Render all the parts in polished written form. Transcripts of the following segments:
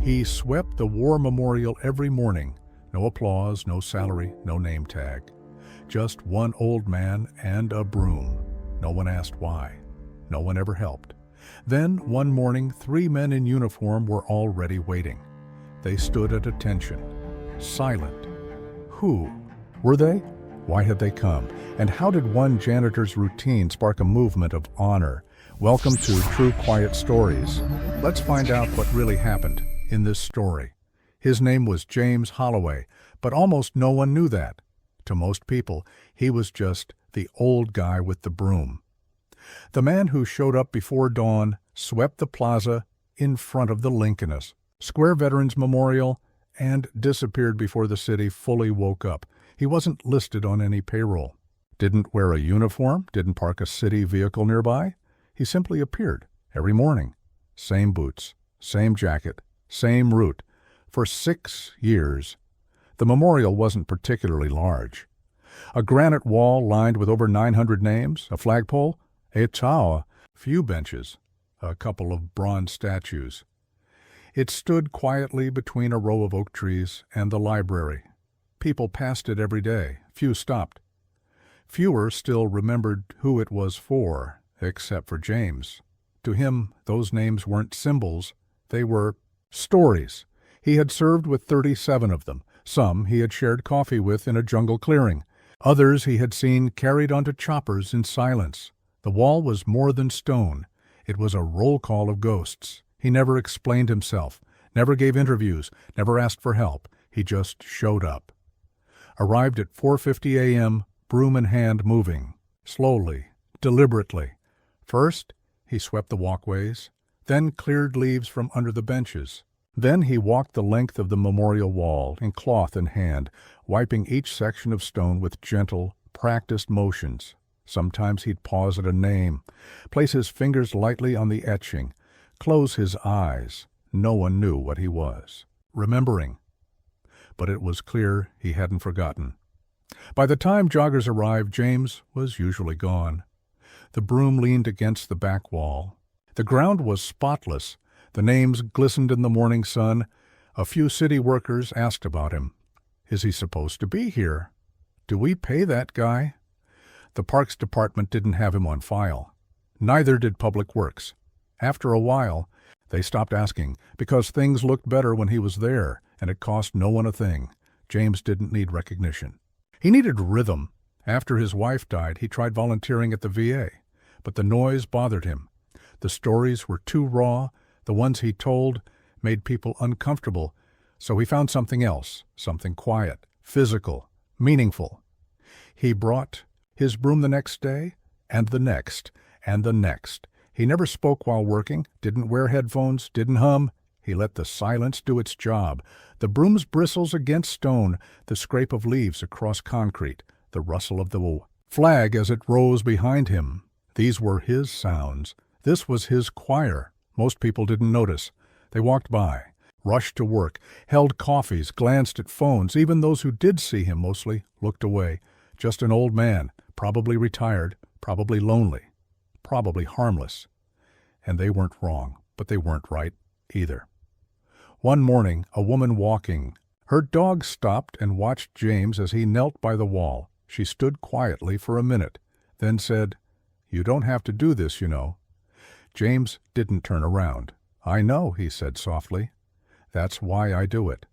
He swept the war memorial every morning. No applause, no salary, no name tag. Just one old man and a broom. No one asked why. No one ever helped. Then, one morning, 3 men in uniform were already waiting. They stood at attention, silent. Who were they? Why had they come? And how did one janitor's routine spark a movement of honor? Welcome to True Quiet Stories. Let's find out what really happened in this story. His name was James Holloway, but almost no one knew that. To most people, he was just the old guy with the broom. The man who showed up before dawn, swept the plaza in front of the Lincolnus Square Veterans Memorial, and disappeared before the city fully woke up. He wasn't listed on any payroll. Didn't wear a uniform, didn't park a city vehicle nearby. He simply appeared every morning. Same boots, same jacket, same route. For 6 years. The memorial wasn't particularly large. A granite wall lined with over 900 names, a flagpole, a tower, few benches, a couple of bronze statues. It stood quietly between a row of oak trees and the library. People passed it every day. Few stopped. Fewer still remembered who it was for, except for James. To him, those names weren't symbols. They were stories. He had served with 37 of them. Some he had shared coffee with in a jungle clearing. Others he had seen carried onto choppers in silence. The wall was more than stone. It was a roll call of ghosts. He never explained himself, never gave interviews, never asked for help. He just showed up. Arrived at 4:50 a.m., broom in hand, moving. Slowly, deliberately. First, he swept the walkways, then cleared leaves from under the benches. Then he walked the length of the memorial wall, in cloth in hand, wiping each section of stone with gentle, practiced motions. Sometimes he'd pause at a name, place his fingers lightly on the etching, close his eyes. No one knew what he was remembering. But it was clear he hadn't forgotten. By the time joggers arrived, James was usually gone. The broom leaned against the back wall. The ground was spotless. The names glistened in the morning sun. A few city workers asked about him. Is he supposed to be here? Do we pay that guy? The Parks Department didn't have him on file. Neither did Public Works. After a while, they stopped asking, because things looked better when he was there, and it cost no one a thing. James didn't need recognition. He needed rhythm. After his wife died, he tried volunteering at the VA, but the noise bothered him. The stories were too raw. The ones he told made people uncomfortable, so he found something else, something quiet, physical, meaningful. He brought his broom the next day, and the next, and the next. He never spoke while working, didn't wear headphones, didn't hum. He let the silence do its job. The broom's bristles against stone, the scrape of leaves across concrete, the rustle of the flag as it rose behind him. These were his sounds. This was his choir. Most people didn't notice. They walked by, rushed to work, held coffees, glanced at phones. Even those who did see him mostly looked away. Just an old man, probably retired, probably lonely, probably harmless. And they weren't wrong, but they weren't right either. One morning, a woman walking. Her dog stopped and watched James as he knelt by the wall. She stood quietly for a minute, then said, "You don't have to do this, you know." James didn't turn around. "I know," he said softly. "That's why I do it."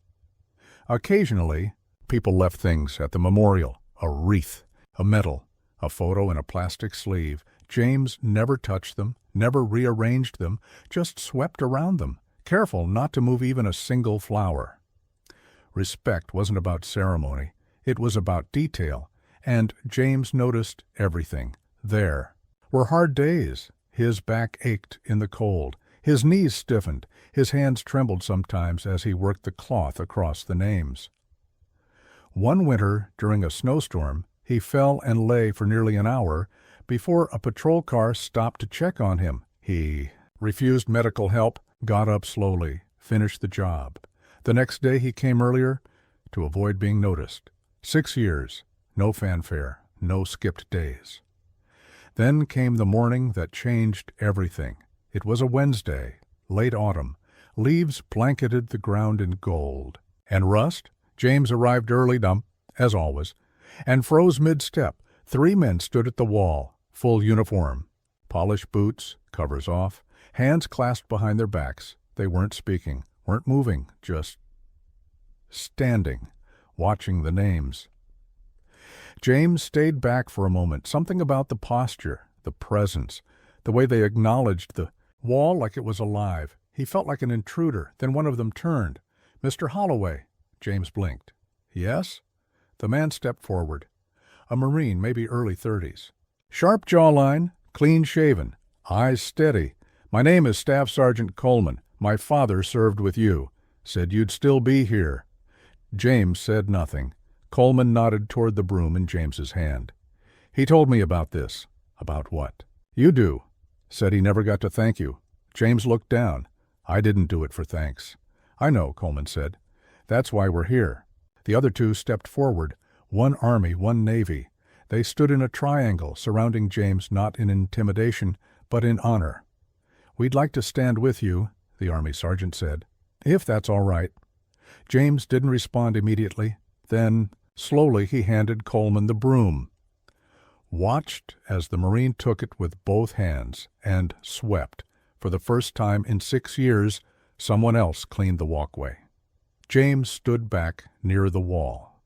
Occasionally, people left things at the memorial. A wreath, a medal, a photo in a plastic sleeve. James never touched them, never rearranged them, just swept around them, careful not to move even a single flower. Respect wasn't about ceremony. It was about detail. And James noticed everything. There were hard days. His back ached in the cold. His knees stiffened. His hands trembled sometimes as he worked the cloth across the names. One winter, during a snowstorm, he fell and lay for nearly an hour before a patrol car stopped to check on him. He refused medical help, got up slowly, finished the job. The next day he came earlier to avoid being noticed. 6 years, no fanfare, no skipped days. Then came the morning that changed everything. It was a Wednesday, late autumn. Leaves blanketed the ground in gold. And Rust? James arrived early, as always, and froze mid-step. 3 men stood at the wall, full uniform. Polished boots, covers off, hands clasped behind their backs. They weren't speaking, weren't moving, just standing, watching the names. James stayed back for a moment. Something about the posture, the presence, the way they acknowledged the wall like it was alive. He felt like an intruder. Then one of them turned. "Mr. Holloway." James blinked. "Yes?" The man stepped forward. A Marine, maybe early 30s. Sharp jawline, clean-shaven, eyes steady. "My name is Staff Sergeant Coleman. My father served with you. Said you'd still be here." James said nothing. Coleman nodded toward the broom in James's hand. "He told me about this." "About what?" "You do." "Said he never got to thank you." James looked down. "I didn't do it for thanks." "I know," Coleman said. "That's why we're here." The other 2 stepped forward. 1 Army, 1 Navy. They stood in a triangle, surrounding James not in intimidation, but in honor. "We'd like to stand with you," the Army sergeant said. "If that's all right." James didn't respond immediately. Then, slowly, he handed Coleman the broom. Watched as the Marine took it with both hands and swept. For the first time in 6 years, someone else cleaned the walkway. James stood back near the wall.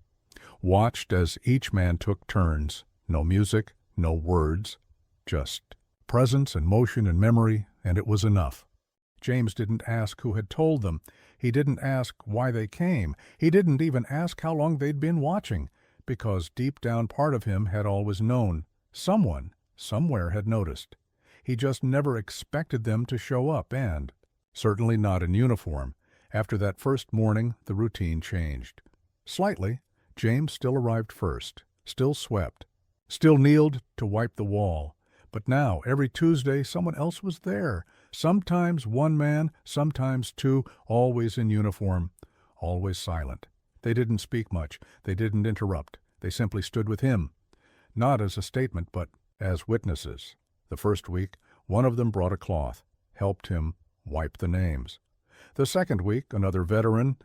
Watched as each man took turns. No music, no words. Just presence and motion and memory, and it was enough. James didn't ask who had told them. He didn't ask why they came. He didn't even ask how long they'd been watching, because deep down part of him had always known. Someone, somewhere had noticed. He just never expected them to show up and, certainly not in uniform. After that first morning, the routine changed. Slightly, James still arrived first, still swept, still kneeled to wipe the wall. But now, every Tuesday, someone else was there. Sometimes 1 man, sometimes 2, always in uniform, always silent. They didn't speak much. They didn't interrupt. They simply stood with him, not as a statement, but as witnesses. The first week, 1 of them brought a cloth, helped him wipe the names. The second week, another veteran,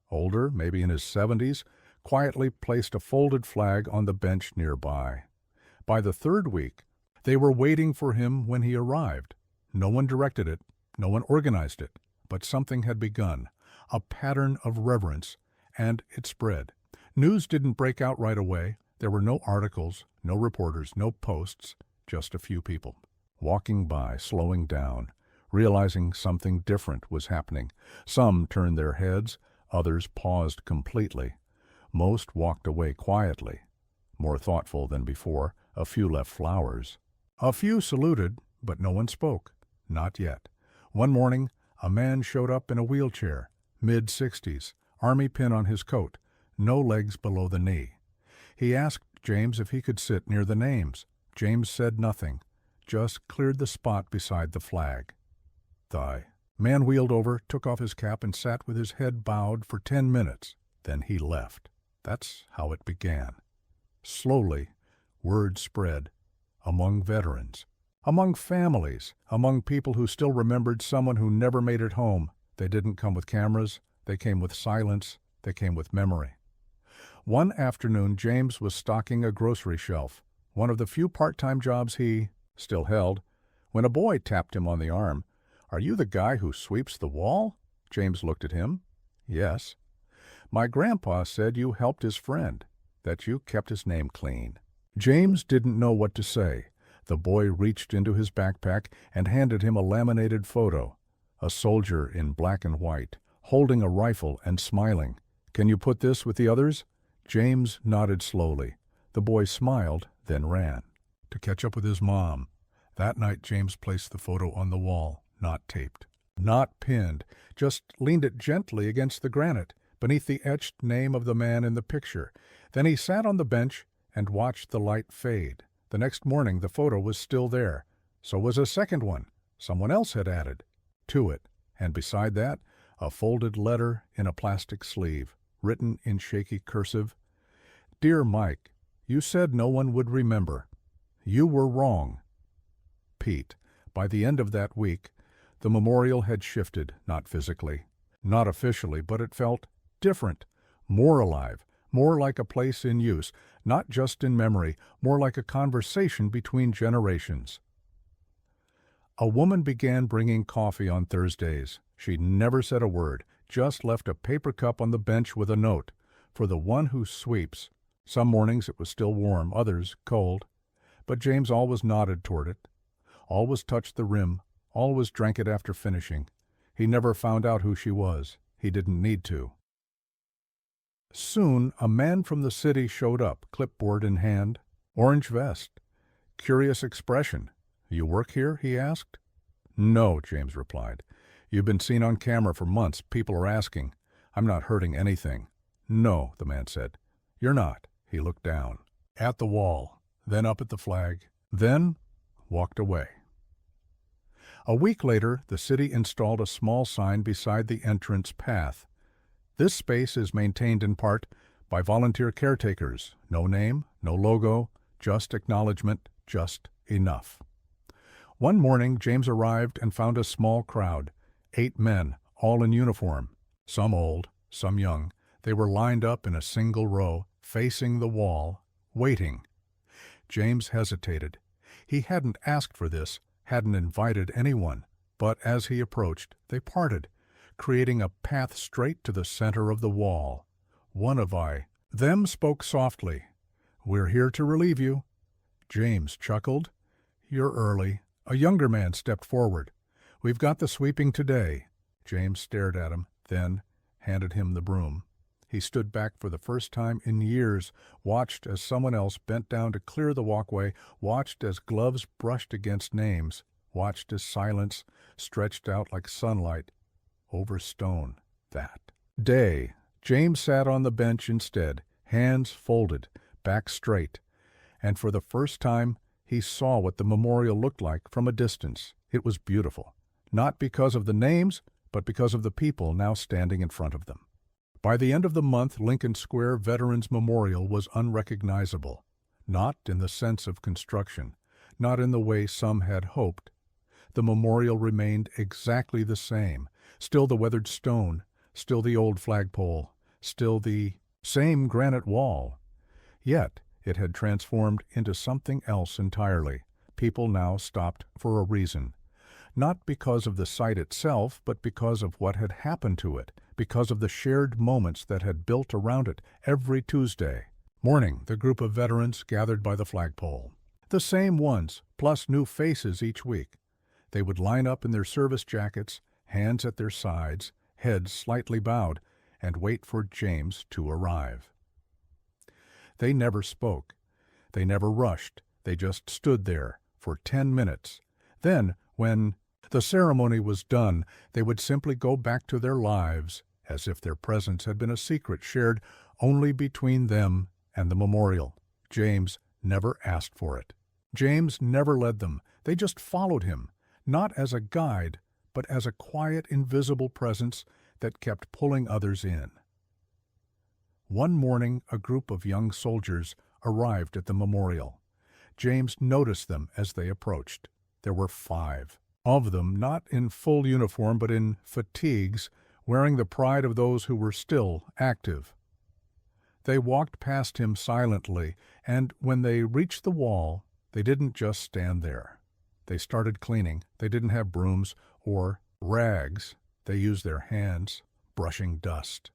older, maybe in his 70s, quietly placed a folded flag on the bench nearby. By the 3rd week, they were waiting for him when he arrived. No one directed it, no one organized it, but something had begun, a pattern of reverence, and it spread. News didn't break out right away. There were no articles, no reporters, no posts, just a few people, walking by, slowing down, realizing something different was happening. Some turned their heads, others paused completely. Most walked away quietly, more thoughtful than before. A few left flowers. A few saluted, but no one spoke. Not yet. One morning, a man showed up in a wheelchair, mid-60s, Army pin on his coat, no legs below the knee. He asked James if he could sit near the names. James said nothing, just cleared the spot beside the flag. The man wheeled over, took off his cap, and sat with his head bowed for 10 minutes. Then he left. That's how it began. Slowly, word spread among veterans, among families, among people who still remembered someone who never made it home. They didn't come with cameras. They came with silence. They came with memory. One afternoon, James was stocking a grocery shelf, one of the few part-time jobs he still held, when a boy tapped him on the arm. "Are you the guy who sweeps the wall?" James looked at him. "Yes." "My grandpa said you helped his friend, that you kept his name clean." James didn't know what to say. The boy reached into his backpack and handed him a laminated photo, a soldier in black and white, holding a rifle and smiling. "Can you put this with the others?" James nodded slowly. The boy smiled, then ran to catch up with his mom. That night, James placed the photo on the wall, not taped, not pinned, just leaned it gently against the granite, beneath the etched name of the man in the picture. Then he sat on the bench and watched the light fade. The next morning, the photo was still there. So was a second one. Someone else had added to it. And beside that, a folded letter in a plastic sleeve, written in shaky cursive. "Dear Mike, you said no one would remember. You were wrong. Pete." By the end of that week, The memorial had shifted, not physically, not officially, but it felt different, more alive, more like a place in use, not just in memory, more like a conversation between generations. A woman began bringing coffee on Thursdays. She never said a word, just left a paper cup on the bench with a note. For the one who sweeps. Some mornings it was still warm, others cold. But James always nodded toward it, always touched the rim, always drank it after finishing. He never found out who she was. He didn't need to. Soon a man from the city showed up, clipboard in hand, orange vest, curious expression. "You work here?" he asked. "No," James replied. "You've been seen on camera for months. People are asking. I'm not hurting anything." "No," the man said. "You're not." He looked down, at the wall, then up at the flag, then walked away. A week later, the city installed a small sign beside the entrance path. This space is maintained in part by volunteer caretakers. No name, no logo, just acknowledgement, just enough. One morning, James arrived and found a small crowd, 8 men, all in uniform, some old, some young. They were lined up in a single row, facing the wall, waiting. James hesitated. He hadn't asked for this, hadn't invited anyone, but as he approached, they parted, creating a path straight to the center of the wall. One of them spoke softly. "We're here to relieve you." James chuckled. "You're early." A younger man stepped forward. "We've got the sweeping today." James stared at him, then handed him the broom. He stood back for the first time in years, watched as someone else bent down to clear the walkway, watched as gloves brushed against names, watched as silence stretched out like sunlight over stone. That day, James sat on the bench instead, hands folded, back straight, and for the first time he saw what the memorial looked like from a distance. It was beautiful, not because of the names, but because of the people now standing in front of them. By the end of the month, Lincoln Square Veterans Memorial was unrecognizable, not in the sense of construction, not in the way some had hoped. The memorial remained exactly the same, still the weathered stone, still the old flagpole, still the same granite wall. Yet it had transformed into something else entirely. People now stopped for a reason. Not because of the site itself, but because of what had happened to it, because of the shared moments that had built around it. Every Tuesday morning, the group of veterans gathered by the flagpole. The same ones, plus new faces each week. They would line up in their service jackets, hands at their sides, heads slightly bowed, and wait for James to arrive. They never spoke. They never rushed. They just stood there for 10 minutes. Then, when the ceremony was done, they would simply go back to their lives, as if their presence had been a secret shared only between them and the memorial. James never asked for it. James never led them. They just followed him, not as a guide, but as a quiet, invisible presence that kept pulling others in. One morning, a group of young soldiers arrived at the memorial. James noticed them as they approached. There were 5 of them, not in full uniform but in fatigues, wearing the pride of those who were still active. They walked past him silently, and when they reached the wall, they didn't just stand there. They started cleaning. They didn't have brooms or rags. They used their hands, brushing dust,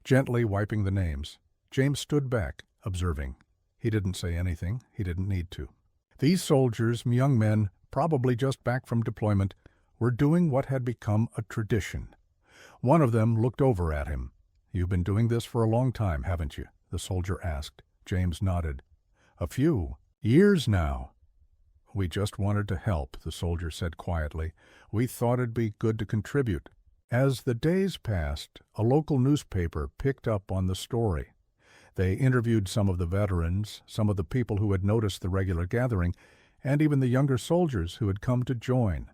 gently wiping the names. James stood back, observing. He didn't say anything. He didn't need to. These soldiers, young men, probably just back from deployment, were doing what had become a tradition. One of them looked over at him. "You've been doing this for a long time, haven't you?" the soldier asked. James nodded. "A few years now." "We just wanted to help," the soldier said quietly. "We thought it'd be good to contribute." As the days passed, a local newspaper picked up on the story. They interviewed some of the veterans, some of the people who had noticed the regular gathering, and even the younger soldiers who had come to join.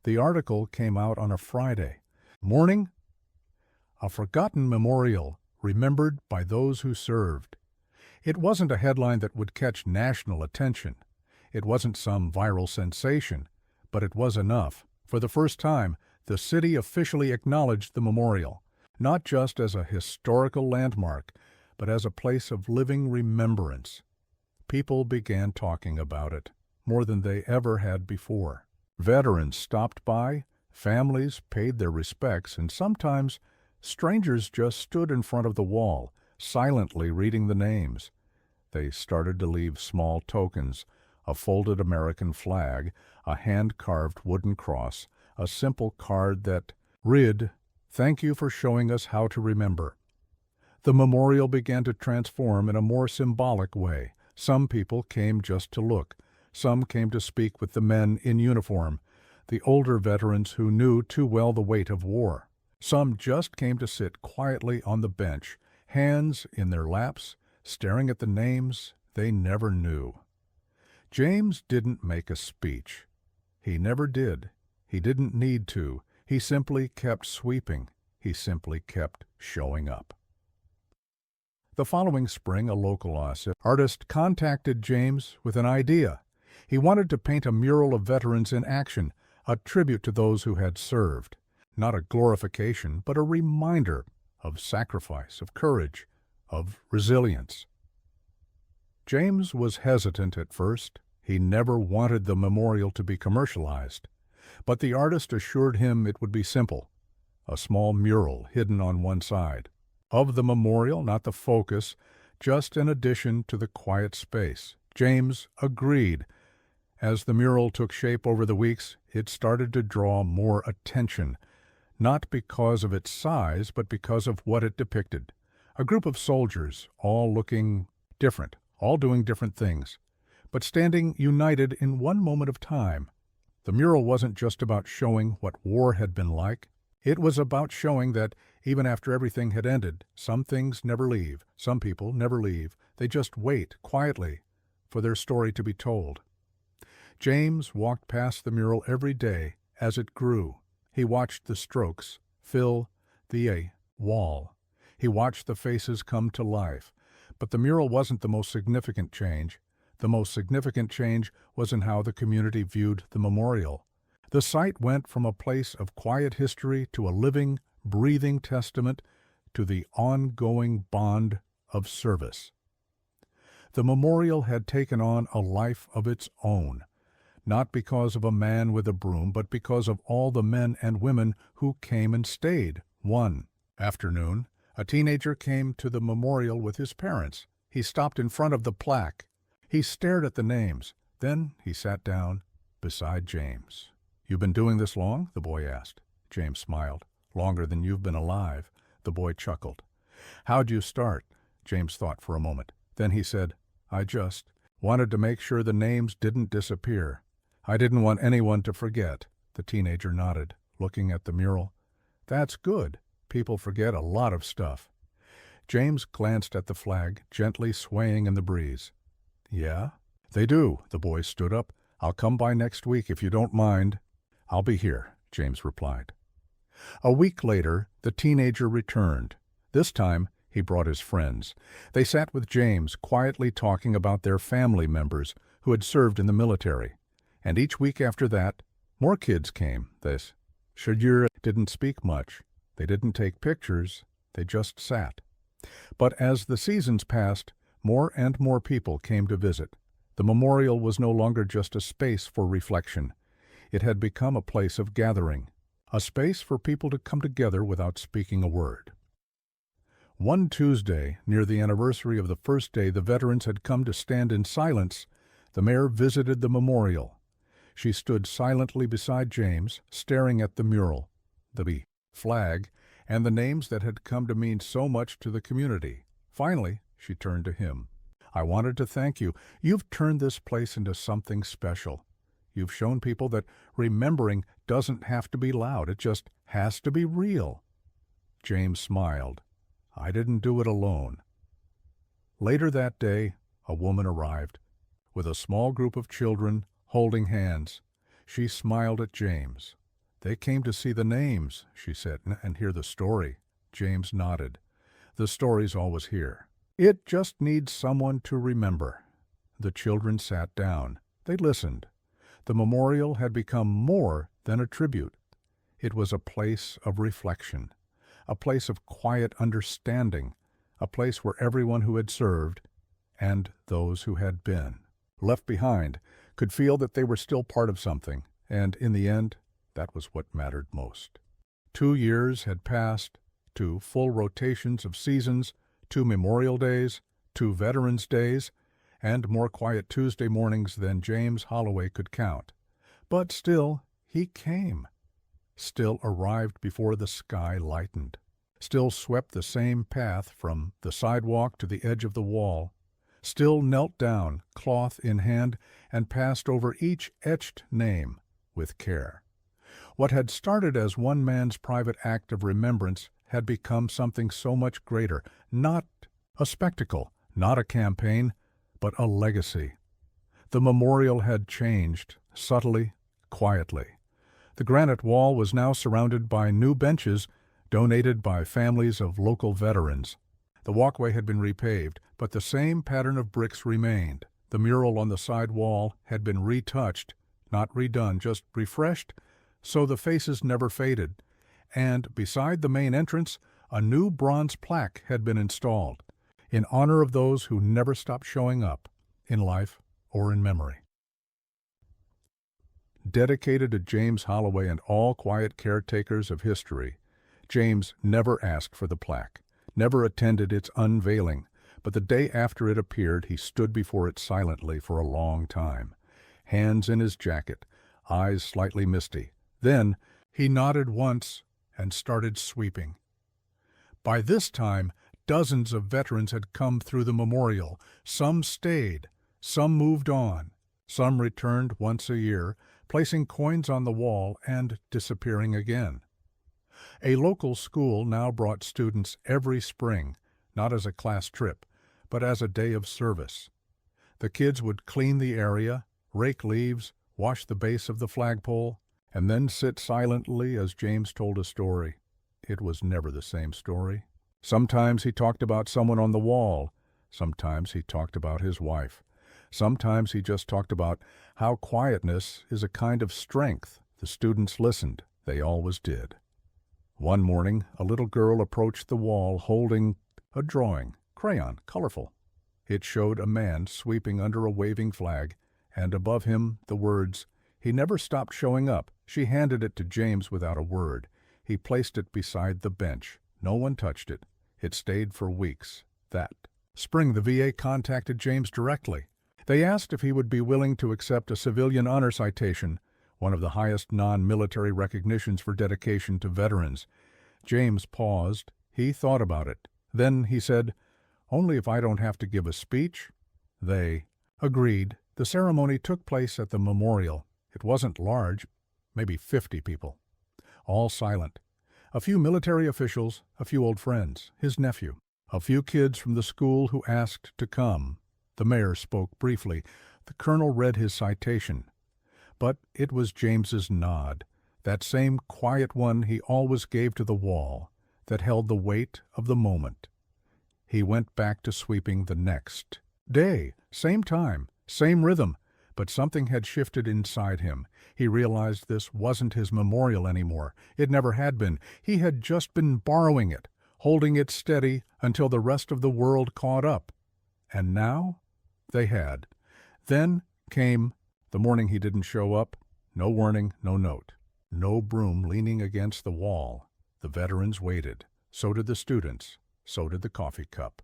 The article came out on a Friday morning. A forgotten memorial, remembered by those who served. It wasn't a headline that would catch national attention. It wasn't some viral sensation, but it was enough For the first time, the city officially acknowledged the memorial, not just as a historical landmark, but as a place of living remembrance. People began talking about it, more than they ever had before. Veterans stopped by, families paid their respects, and sometimes strangers just stood in front of the wall, silently reading the names. They started to leave small tokens, a folded American flag, a hand-carved wooden cross, a simple card that read, "Thank you for showing us how to remember." The memorial began to transform in a more symbolic way. Some people came just to look. Some came to speak with the men in uniform, the older veterans who knew too well the weight of war. Some just came to sit quietly on the bench, hands in their laps, staring at the names they never knew. James didn't make a speech. He never did. He didn't need to. He simply kept sweeping. He simply kept showing up. The following spring, a local artist contacted James with an idea. He wanted to paint a mural of veterans in action, a tribute to those who had served. Not a glorification, but a reminder of sacrifice, of courage, of resilience. James was hesitant at first. He never wanted the memorial to be commercialized. But the artist assured him it would be simple, a small mural hidden on one side. Of the memorial, not the focus, just an addition to the quiet space. James agreed. As the mural took shape over the weeks, it started to draw more attention, not because of its size, but because of what it depicted. A group of soldiers, all looking different, all doing different things, but standing united in one moment of time. The mural wasn't just about showing what war had been like. It was about showing that even after everything had ended, some things never leave, some people never leave. They just wait quietly for their story to be told. James walked past the mural every day as it grew. He watched the strokes fill the wall. He watched the faces come to life. But the mural wasn't the most significant change. The most significant change was in how the community viewed the memorial. The site went from a place of quiet history to a living, breathing testament to the ongoing bond of service. The memorial had taken on a life of its own, not because of a man with a broom, but because of all the men and women who came and stayed. One afternoon, a teenager came to the memorial with his parents. He stopped in front of the plaque. He stared at the names. Then he sat down beside James. "You've been doing this long?" the boy asked. James smiled. "Longer than you've been alive." The boy chuckled. "How'd you start?" James thought for a moment. Then he said, "I just wanted to make sure the names didn't disappear. I didn't want anyone to forget." The teenager nodded, looking at the mural. "That's good. People forget a lot of stuff." James glanced at the flag, gently swaying in the breeze. "Yeah, they do." The boy stood up. "I'll come by next week if you don't mind." "I'll be here," James replied. A week later, the teenager returned. This time, he brought his friends. They sat with James, quietly talking about their family members who had served in the military. And each week after that, more kids came. This Shajir didn't speak much. They didn't take pictures. They just sat. But as the seasons passed, more and more people came to visit. The memorial was no longer just a space for reflection. It had become a place of gathering, a space for people to come together without speaking a word. One Tuesday, near the anniversary of the first day the veterans had come to stand in silence, the mayor visited the memorial. She stood silently beside James, staring at the mural, the flag, and the names that had come to mean so much to the community. Finally, she turned to him. "I wanted to thank you. You've turned this place into something special. You've shown people that remembering doesn't have to be loud. It just has to be real." James smiled. "I didn't do it alone." Later that day, a woman arrived, with a small group of children holding hands. She smiled at James. "They came to see the names," she said, "and hear the story." James nodded. "The story's always here. It just needs someone to remember." The children sat down. They listened. The memorial had become more then a tribute. It was a place of reflection, a place of quiet understanding, a place where everyone who had served, and those who had been left behind, could feel that they were still part of something, and in the end, that was what mattered most. 2 years had passed, 2 full rotations of seasons, 2 Memorial Days, 2 Veterans Days, and more quiet Tuesday mornings than James Holloway could count. But still, he came. Still arrived before the sky lightened. Still swept the same path from the sidewalk to the edge of the wall. Still knelt down, cloth in hand, and passed over each etched name with care. What had started as one man's private act of remembrance had become something so much greater, not a spectacle, not a campaign, but a legacy. The memorial had changed, subtly, quietly. The granite wall was now surrounded by new benches donated by families of local veterans. The walkway had been repaved, but the same pattern of bricks remained. The mural on the side wall had been retouched, not redone, just refreshed, so the faces never faded. And beside the main entrance, a new bronze plaque had been installed, in honor of those who never stopped showing up, in life or in memory. Dedicated to James Holloway and all quiet caretakers of history, James never asked for the plaque, never attended its unveiling, but the day after it appeared he stood before it silently for a long time, hands in his jacket, eyes slightly misty. Then he nodded once and started sweeping. By this time, dozens of veterans had come through the memorial. Some stayed, some moved on, some returned once a year, placing coins on the wall and disappearing again. A local school now brought students every spring, not as a class trip, but as a day of service. The kids would clean the area, rake leaves, wash the base of the flagpole, and then sit silently as James told a story. It was never the same story. Sometimes he talked about someone on the wall. Sometimes he talked about his wife. Sometimes he just talked about how quietness is a kind of strength. The students listened. They always did. One morning, a little girl approached the wall holding a drawing, crayon, colorful. It showed a man sweeping under a waving flag, and above him the words, "He never stopped showing up." She handed it to James without a word. He placed it beside the bench. No one touched it. It stayed for weeks. That spring, the VA contacted James directly. They asked if he would be willing to accept a civilian honor citation, one of the highest non-military recognitions for dedication to veterans. James paused. He thought about it. Then he said, "Only if I don't have to give a speech." They agreed. The ceremony took place at the memorial. It wasn't large, maybe 50 people. All silent. A few military officials, a few old friends, his nephew, a few kids from the school who asked to come. The mayor spoke briefly. The colonel read his citation. But it was James's nod, that same quiet one he always gave to the wall, that held the weight of the moment. He went back to sweeping the next day, same time, same rhythm, but something had shifted inside him. He realized this wasn't his memorial anymore. It never had been. He had just been borrowing it, holding it steady until the rest of the world caught up. And now they had. Then came the morning he didn't show up. No warning, no note. No broom leaning against the wall. The veterans waited. So did the students. So did the coffee cup.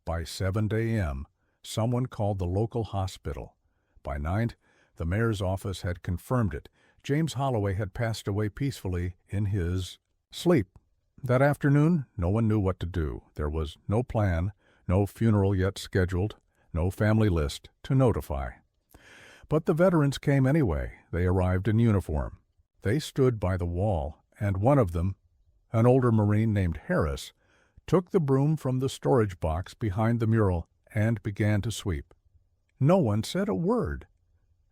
By 7 a.m., someone called the local hospital. By 9, the mayor's office had confirmed it. James Holloway had passed away peacefully in his sleep. That afternoon, no one knew what to do. There was no plan, no funeral yet scheduled, no family list to notify. But the veterans came anyway. They arrived in uniform. They stood by the wall, and one of them, an older Marine named Harris, took the broom from the storage box behind the mural and began to sweep. No one said a word.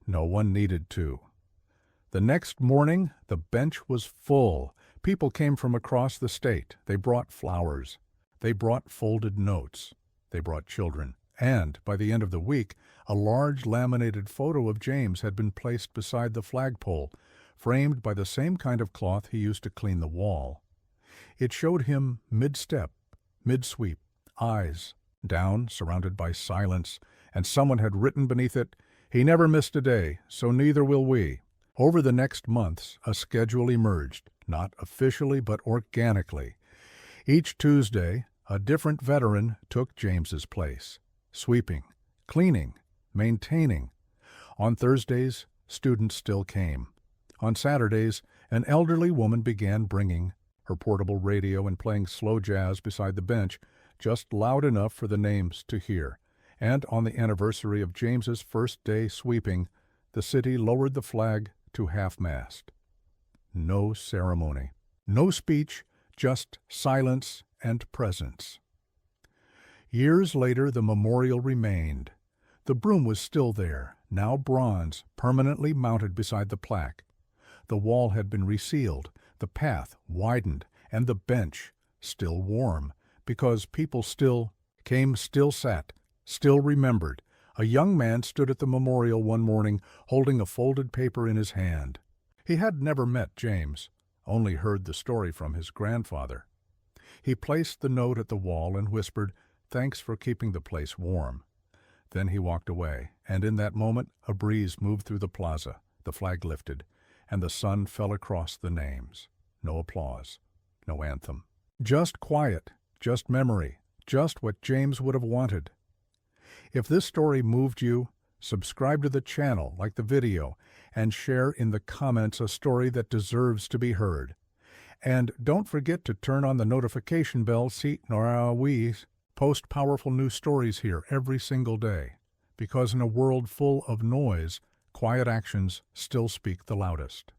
No one needed to. The next morning, the bench was full. People came from across the state. They brought flowers. They brought folded notes. They brought children. And, by the end of the week, a large laminated photo of James had been placed beside the flagpole. framed by the same kind of cloth he used to clean the wall. It showed him mid-step, mid-sweep, eyes down, surrounded by silence, and someone had written beneath it, "He never missed a day, so neither will we." Over the next months, a schedule emerged, not officially but organically. Each Tuesday, a different veteran took James's place, sweeping, cleaning, maintaining. On Thursdays, students still came. On Saturdays, an elderly woman began bringing her portable radio and playing slow jazz beside the bench, just loud enough for the names to hear. And on the anniversary of James's first day sweeping, the city lowered the flag to half-mast. No ceremony, no speech, just silence and presence. Years later, the memorial remained. The broom was still there, now bronze, permanently mounted beside the plaque. The wall had been resealed, the path widened, and the bench still warm, because people still came, still sat, still remembered. A young man stood at the memorial one morning, holding a folded paper in his hand. He had never met James, only heard the story from his grandfather. He placed the note at the wall and whispered, "Thanks for keeping the place warm." Then he walked away, and in that moment a breeze moved through the plaza, the flag lifted, and the sun fell across the names. No applause, no anthem. Just quiet, just memory, just what James would have wanted. If this story moved you, subscribe to the channel, like the video, and share in the comments a story that deserves to be heard. And don't forget to turn on the notification bell so we post powerful new stories here every single day. Because in a world full of noise, quiet actions still speak the loudest.